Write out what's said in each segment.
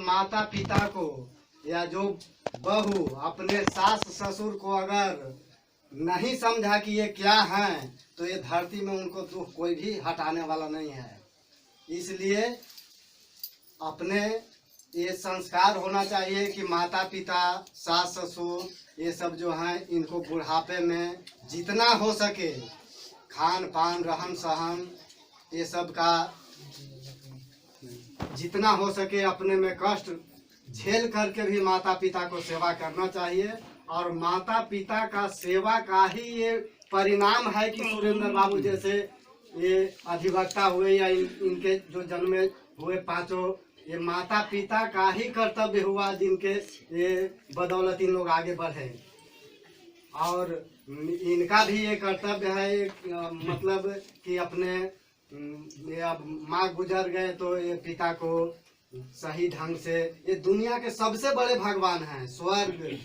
माता पिता को या जो बहू अपने सास ससुर को अगर नहीं समझा कि ये क्या है, तो ये धरती में उनको दुख कोई भी हटाने वाला नहीं है। इसलिए अपने ये संस्कार होना चाहिए कि माता पिता सास ससुर ये सब जो हैं इनको बुढ़ापे में जितना हो सके खान पान रहन सहन ये सब का जितना हो सके अपने में कष्ट झेल करके भी माता पिता को सेवा करना चाहिए। और माता पिता का सेवा का ही ये परिणाम है कि सुरेंद्र बाबू जैसे ये अधिवक्ता हुए या इनके जो जन्मे हुए पांचों, ये माता पिता का ही कर्तव्य हुआ जिनके ये बदौलत इन लोग आगे बढ़े। और इनका भी ये कर्तव्य है मतलब कि अपने अब माँ गुजर गए तो ये पिता को सही ढंग से, ये दुनिया के सबसे बड़े भगवान हैं, स्वर्ग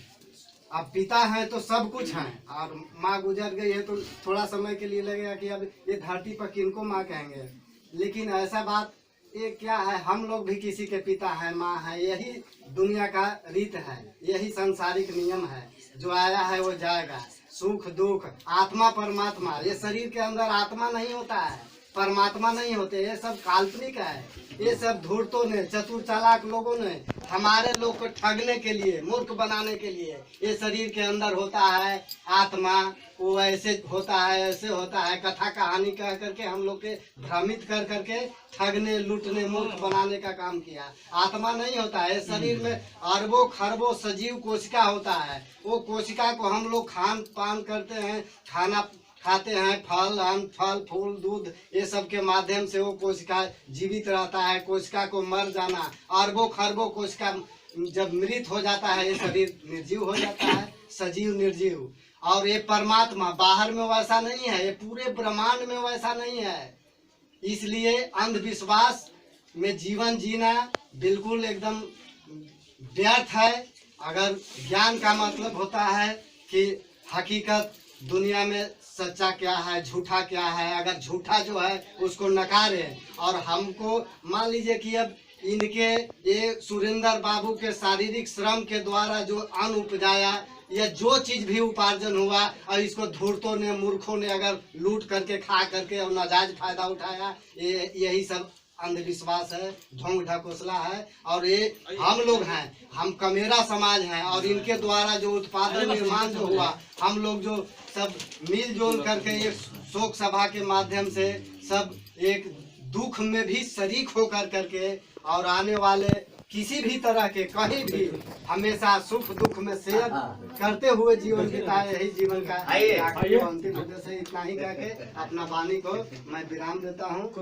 अब पिता है तो सब कुछ है, और माँ गुजर गई है तो थोड़ा समय के लिए लगेगा कि अब ये धरती पर किनको माँ कहेंगे। लेकिन ऐसा बात ये क्या है, हम लोग भी किसी के पिता है माँ है, यही दुनिया का रीत है, यही सांसारिक नियम है। जो आया है वो जाएगा, सुख दुख आत्मा परमात्मा, ये शरीर के अंदर आत्मा नहीं होता है, परमात्मा नहीं होते, ये सब काल्पनिक है। ये सब धूर्तों ने, चतुर चालाक लोगों ने हमारे लोग को ठगने के लिए, मूर्ख बनाने के लिए ये शरीर के अंदर होता है आत्मा, वो ऐसे होता है ऐसे होता है, कथा कहानी कह करके हम लोग के भ्रमित कर करके ठगने लूटने मूर्ख बनाने का काम किया। आत्मा नहीं होता है, शरीर में अरबों खरबों सजीव कोशिका होता है, वो कोशिका को हम लोग खान पान करते हैं, खाना खाते हैं, फल फूल दूध ये सब के माध्यम से वो कोशिका जीवित रहता है। कोशिका को मर जाना, अरबों खरबों कोशिका जब मृत हो जाता है ये शरीर निर्जीव हो जाता है, सजीव निर्जीव। और ये परमात्मा बाहर में वैसा नहीं है, ये पूरे ब्रह्मांड में वैसा नहीं है। इसलिए अंधविश्वास में जीवन जीना बिल्कुल एकदम व्यर्थ है। अगर ज्ञान का मतलब होता है कि हकीकत दुनिया में सच्चा क्या है झूठा क्या है, अगर झूठा जो है उसको नकारे। और हमको मान लीजिए कि अब इनके ये सुरेंद्र बाबू के शारीरिक श्रम के द्वारा जो अन्न उपजाया या जो चीज भी उपार्जन हुआ, और इसको धूर्तों ने मूर्खों ने अगर लूट करके खा करके और नाजायज फायदा उठाया, यही सब अंधविश्वास है, ढोंग ढकोसला है। और ये हम लोग हैं, हम कमेरा समाज हैं, और इनके द्वारा जो उत्पादन निर्माण जो हुआ, हम लोग जो सब मिलजुल करके एक शोक सभा के माध्यम से सब एक दुख में भी शरीक होकर करके, और आने वाले किसी भी तरह के कहीं भी हमेशा सुख दुख में शेयर करते हुए जीवन बिताए, यही जीवन का अंतिम उद्देश्य। इतना ही कह के अपना वाणी को मैं विराम देता हूँ।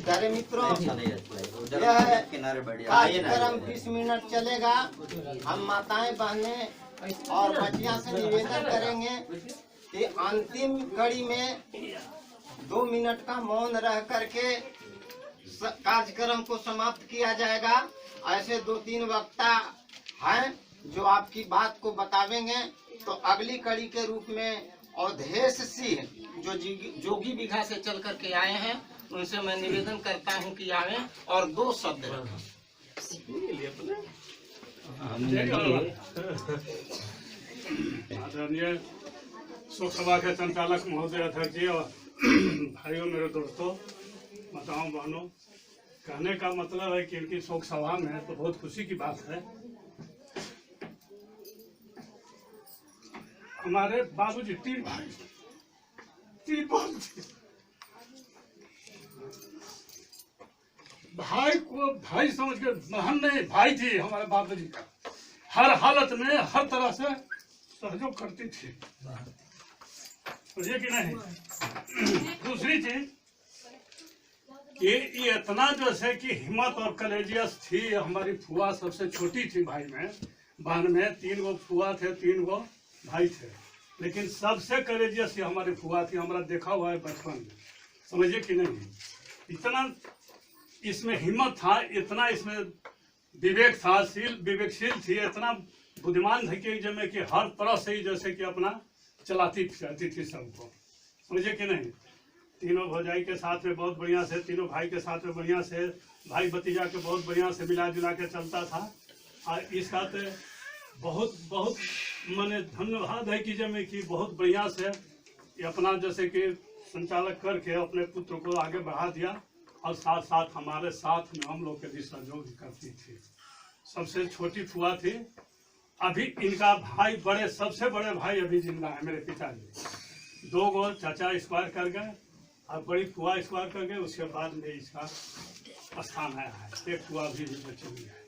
प्यारे मित्रों, कार्यक्रम 20 मिनट चलेगा। हम माताएं बहनें और बच्चियां से निवेदन करेंगे कि अंतिम कड़ी में 2 मिनट का मौन रह करके कार्यक्रम को समाप्त किया जाएगा। ऐसे 2-3 वक्ता हैं जो आपकी बात को बतावेंगे। तो अगली कड़ी के रूप में अवधेश सिंह जो जोगी बिघा से चल करके आए हैं, उनसे मैं निवेदन करता हूं कि आए और 2 शब्द रखें। आदरणीय शोक सभा के संचालक महोदय, अध्यक्ष जी और भाइयों, मेरे दोस्तों, माताओं बहनों, कहने का मतलब है कि इनकी शोक सभा में तो बहुत खुशी की बात है। हमारे बाबूजी 3 भाई भाई को भाई समझ कर, बहन नहीं भाई थी हमारे बाबूजी का, हर हालत में हर तरह से सहयोग करती थी, समझिए कि नहीं। दूसरी चीज कि ये इतना जैसे कि हिम्मत और कलेजियस थी। हमारी फुआ सबसे छोटी थी भाई में, बहन में 3 गो फुआ थे, 3 गो भाई थे, लेकिन सबसे कलेजियस हमारी फुआ थी। हमारा देखा हुआ है बचपन में, समझिए कि नहीं। इतना इसमें हिम्मत था, इतना इसमें विवेक था, विवेकशील थी, इतना बुद्धिमान थी कि हर तरह से ही जैसे कि अपना चलाती थी सबको, समझे कि नहीं। तीनों भौजाई के साथ में बहुत बढ़िया से, तीनों भाई के साथ में बढ़िया से, भाई भतीजा के बहुत बढ़िया से मिला जुला के चलता था। और इसका तो बहुत बहुत मैंने धन्यवाद है कि जब मैं कि बहुत बढ़िया से ये अपना जैसे कि संचालक करके अपने पुत्र को आगे बढ़ा दिया, और साथ साथ हमारे साथ में हम लोग के भी सहयोग करती थी। सबसे छोटी फुआ थी, अभी इनका भाई बड़े, सबसे बड़े भाई अभी जिंदा है मेरे पिताजी। 2 गो चाचा एक्सपायर कर गए और बड़ी फुआ एक्सपायर कर गए, उसके बाद में इसका स्थान आया है। एक फुआ भी बची हुई है,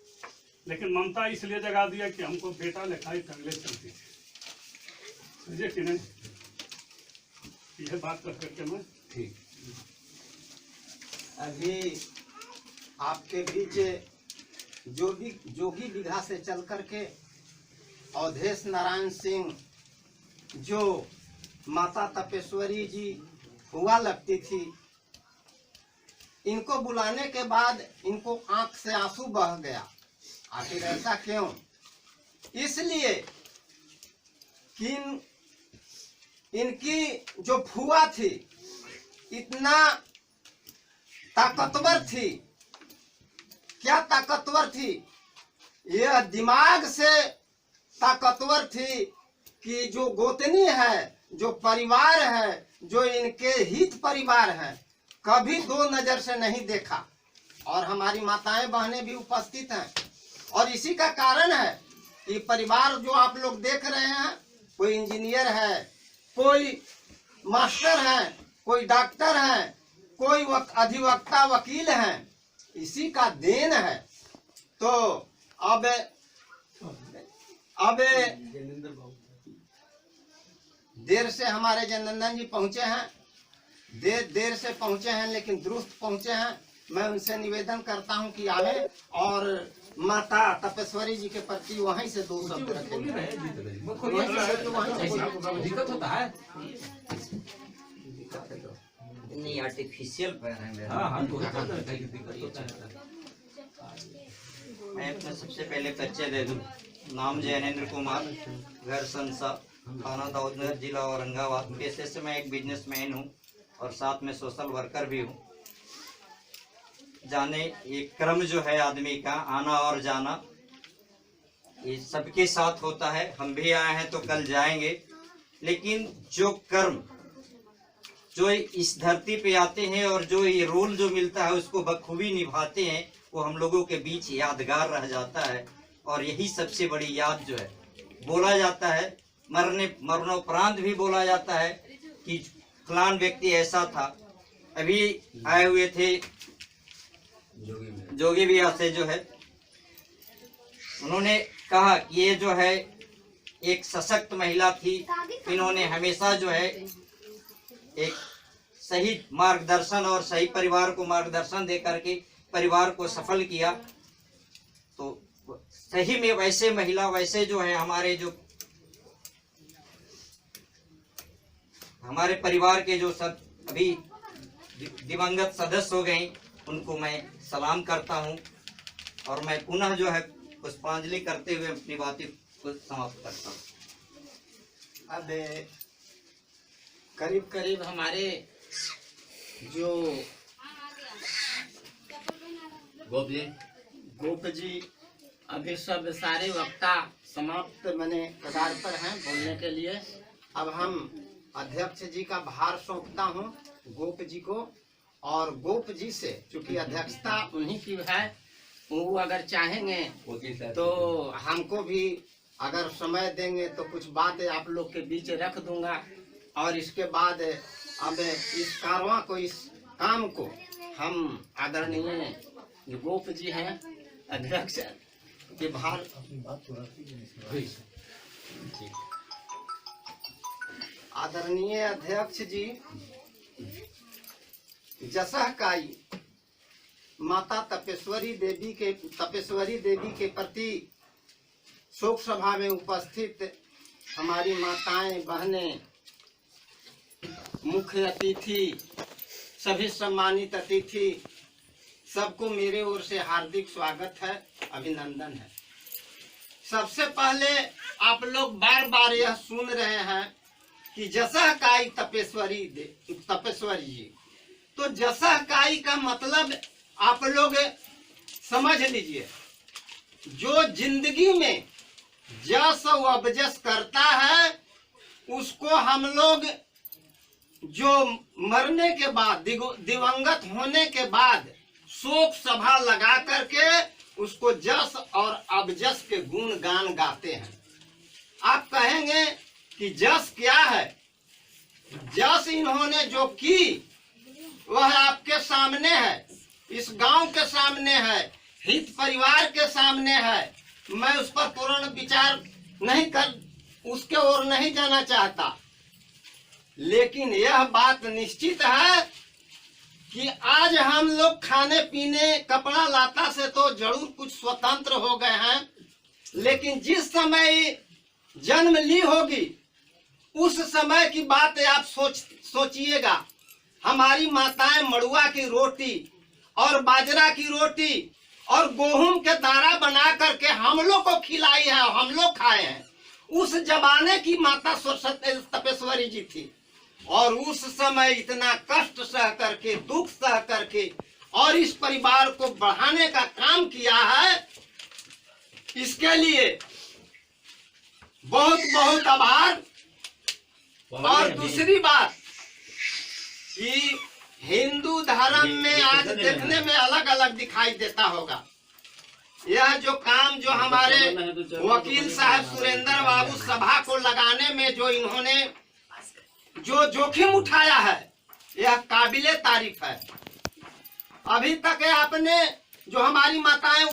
लेकिन ममता इसलिए जगा दिया कि हमको बेटा लिखाई टंगले चलती थी, समझे कि नहीं। यह बात कर करके मैं ठीक। अभी आपके बीच जोगी बिघा से चल करके अवधेश नारायण सिंह, जो माता तपेश्वरी जी हुआ लगती थी, इनको बुलाने के बाद इनको आंख से आंसू बह गया। आखिर ऐसा क्यों? इसलिए कि इनकी जो फुआ थी इतना ताकतवर थी। क्या ताकतवर थी? यह दिमाग से ताकतवर थी कि जो गोतनी है, जो परिवार है, जो इनके हित परिवार है, कभी 2 नजर से नहीं देखा। और हमारी माताएं बहनें भी उपस्थित हैं, और इसी का कारण है कि परिवार जो आप लोग देख रहे हैं, कोई इंजीनियर है, कोई मास्टर है, कोई डॉक्टर है, कोई अधिवक्ता वकील हैं, इसी का देन है। तो अब देर से हमारे जयनंदन जी पहुंचे हैं, देर से पहुंचे हैं, लेकिन दुरुस्त पहुंचे हैं। मैं उनसे निवेदन करता हूं कि आवे और माता तपेश्वरी जी के प्रति वहीं से 2 शब्द रखेंगे। दिक्कत होता है। नहीं, आर्टिफिशियल पैर है मेरा। हाँ, तो दिक्कत होता है। मैं अपना सबसे पहले परिचय दे दूं। नाम जैनेंद्र कुमार, घर संसा, थाना दाऊदनगर, जिला औरंगाबाद। पेशे से मैं एक बिजनेसमैन हूं और साथ में सोशल वर्कर भी हूं। जाने ये क्रम जो है आदमी का आना और जाना, ये सबके साथ होता है। हम भी आए हैं तो कल जाएंगे, लेकिन जो कर्म जो इस धरती पे आते हैं और जो ये रोल जो मिलता है उसको बखूबी निभाते हैं, वो हम लोगों के बीच यादगार रह जाता है। और यही सबसे बड़ी याद जो है, बोला जाता है मरणोपरांत भी बोला जाता है कि फलान व्यक्ति ऐसा था। अभी आए हुए थे जोगी बिया से जो है, उन्होंने कहा कि ये जो है एक सशक्त महिला थी। इन्होंने हमेशा जो है एक सही मार्गदर्शन और सही परिवार को मार्गदर्शन दे करके परिवार को सफल किया। तो सही में वैसे महिला, वैसे जो है हमारे परिवार के जो सब अभी दिवंगत सदस्य हो गए, उनको मैं सलाम करता हूं। और मैं पुनः जो है पुष्पांजलि करते हुए अपनी बातें को समाप्त करता हूं। अब करीब करीब हमारे जो गोप जी अभी सब सारे वक्ता समाप्त मैंने कगार पर हैं बोलने के लिए। अब हम अध्यक्ष जी का भार सौंपता हूं गोप जी को, और गोप जी से चूंकि अध्यक्षता उन्हीं की है, वो अगर चाहेंगे तो हमको भी अगर समय देंगे तो कुछ बात आप लोग के बीच रख दूंगा। और इसके बाद अब इस कारवां को, इस काम को हम आदरणीय जो गोप जी हैं अध्यक्ष के भार। आदरणीय अध्यक्ष जी, जसह काई माता तपेश्वरी देवी के प्रति शोक सभा में उपस्थित हमारी माताएं बहनें, मुख्य अतिथि, सभी सम्मानित अतिथि, सबको मेरे ओर से हार्दिक स्वागत है, अभिनंदन है। सबसे पहले आप लोग बार बार यह सुन रहे हैं कि जसह काई तपेश्वरी जी। तो जसह काई का मतलब आप लोग समझ लीजिए, जो जिंदगी में जस व अबजस करता है उसको हम लोग जो मरने के बाद दिवंगत होने के बाद शोक सभा लगा करके उसको जस और अबजस के गुण गान गाते हैं। आप कहेंगे कि जस क्या है? जस इन्होंने जो की वह आपके सामने है, इस गांव के सामने है, हित परिवार के सामने है। मैं उस पर पूर्ण विचार नहीं कर, उसके ओर नहीं जाना चाहता, लेकिन यह बात निश्चित है कि आज हम लोग खाने पीने कपड़ा लाता से तो जरूर कुछ स्वतंत्र हो गए हैं, लेकिन जिस समय जन्म ली होगी उस समय की बात आप सोचिएगा। हमारी माताएं मड़ुआ की रोटी और बाजरा की रोटी और गेहूं के दाना बना करके हम लोग को खिलाई है, हम लोग खाए हैं। उस जमाने की माता तपेश्वरी जी थी और उस समय इतना कष्ट सह करके, दुख सह करके और इस परिवार को बढ़ाने का काम किया है। इसके लिए बहुत बहुत आभार। और दूसरी बात कि हिंदू धर्म में आज देखने में अलग अलग दिखाई देता होगा। यह जो काम जो हमारे वकील साहब सुरेंद्र बाबू सभा को लगाने में जो इन्होंने जो जोखिम उठाया है, यह काबिले तारीफ है। अभी तक आपने जो हमारी माताएं